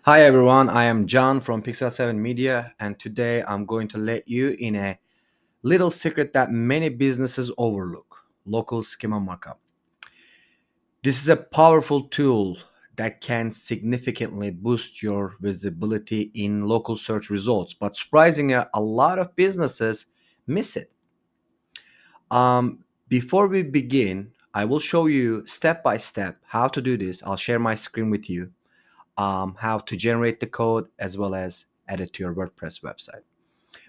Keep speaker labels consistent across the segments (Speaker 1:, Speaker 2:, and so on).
Speaker 1: Hi everyone, I am John from Pixel 7 Media, and today I'm going to let you in a little secret that many businesses overlook: local schema markup. This is a powerful tool that can significantly boost your visibility in local search results, but surprisingly, a lot of businesses miss it. Before we begin, I will show you step by step how to do this. I'll share my screen with you, how to generate the code as well as add it to your WordPress website.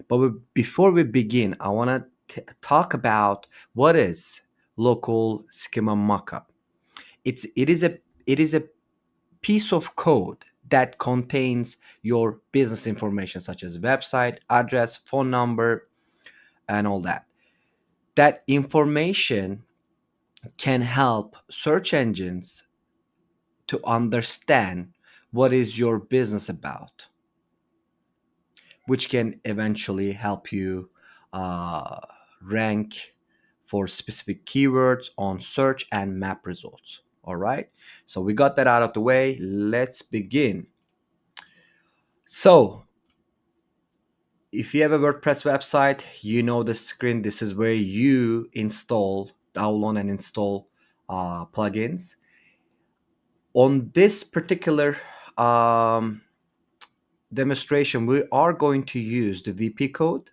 Speaker 1: But before we begin, I want to talk about what is local schema markup. It is a piece of code that contains your business information such as website, address, phone number, and all that. That information can help search engines to understand what is your business about, which can eventually help you uh, rank for specific keywords on search and map results. All right, so we got that out of the way. Let's begin. So, if you have a WordPress website, you know the screen. This is where you download, and install plugins. On this particular um, demonstration, we are going to use the VP code.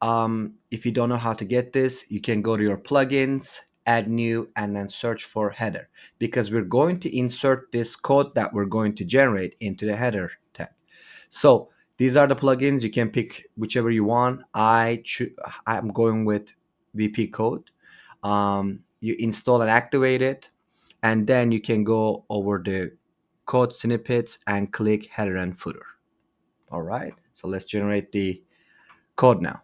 Speaker 1: If you don't know how to get this, you can go to your plugins, add new, and then search for header, because we're going to insert this code that we're going to generate into the header tag. So these are the plugins. You can pick whichever you want. I'm going with VP code. You install and activate it, and then you can go over the code snippets and click header and footer. All right, so let's generate the code now.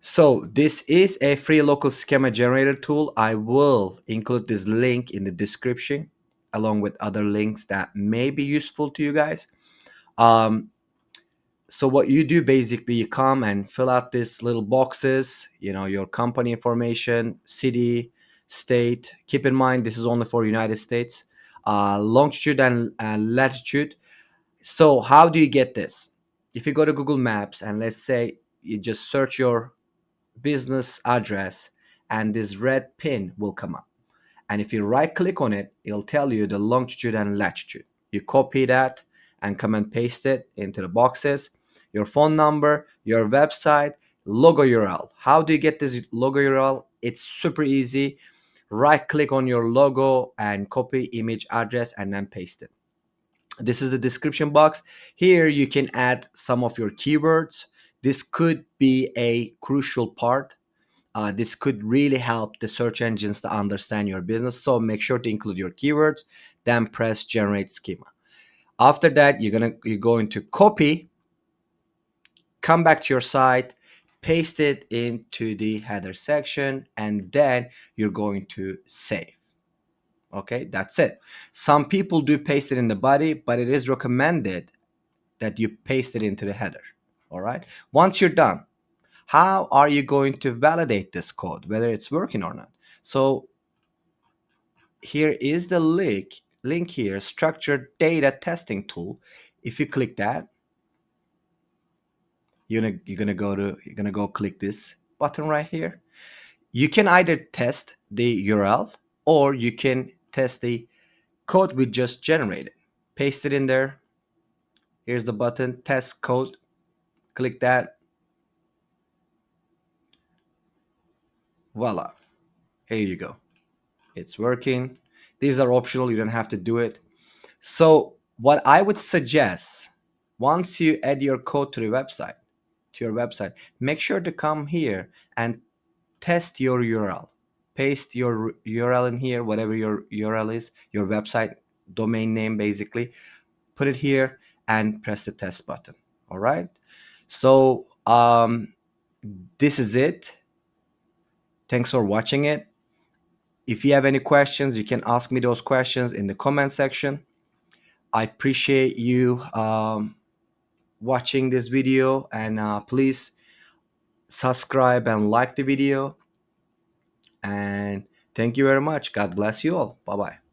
Speaker 1: So this is a free local schema generator tool. I will include this link in the description along with other links that may be useful to you guys. Um, so what you do, basically, you come and fill out these little boxes, your company information, city, state. Keep in mind, this is only for United States, longitude and latitude. So how do you get this? If you go to Google Maps and let's say you just search your business address, and this red pin will come up. And if you right click on it, it'll tell you the longitude and latitude. You copy that and come and paste it into the boxes. Your phone number, your website, logo URL. How do you get this logo URL? It's super easy. Right click on your logo and copy image address and then paste it. This is the description box. Here you can add some of your keywords. This could be a crucial part. This could really help the search engines to understand your business. So make sure to include your keywords, then press generate schema. After that, you're going to copy, come back to your site, paste it into the header section, and then you're going to save. Okay, that's it. Some people do paste it in the body, but it is recommended that you paste it into the header. All right. Once you're done, how are you going to validate this code, whether it's working or not? So here is the link here, structured data testing tool. If you click that, you're gonna go click this button right here. You can either test the URL or you can test the code we just generated. Paste it in there. Here's the button, test code. Click that. Voila. Here you go. It's working. These are optional. You don't have to do it. So what I would suggest, once you add your code to your website, make sure to come here and test your URL. Paste your URL in here, whatever your URL is, your website domain name, basically. Put it here and press the test button. All right. So this is it. Thanks for watching it. If you have any questions, you can ask me those questions in the comment section. I appreciate you watching this video, and please subscribe and like the video. And thank you very much. God bless you all. Bye bye.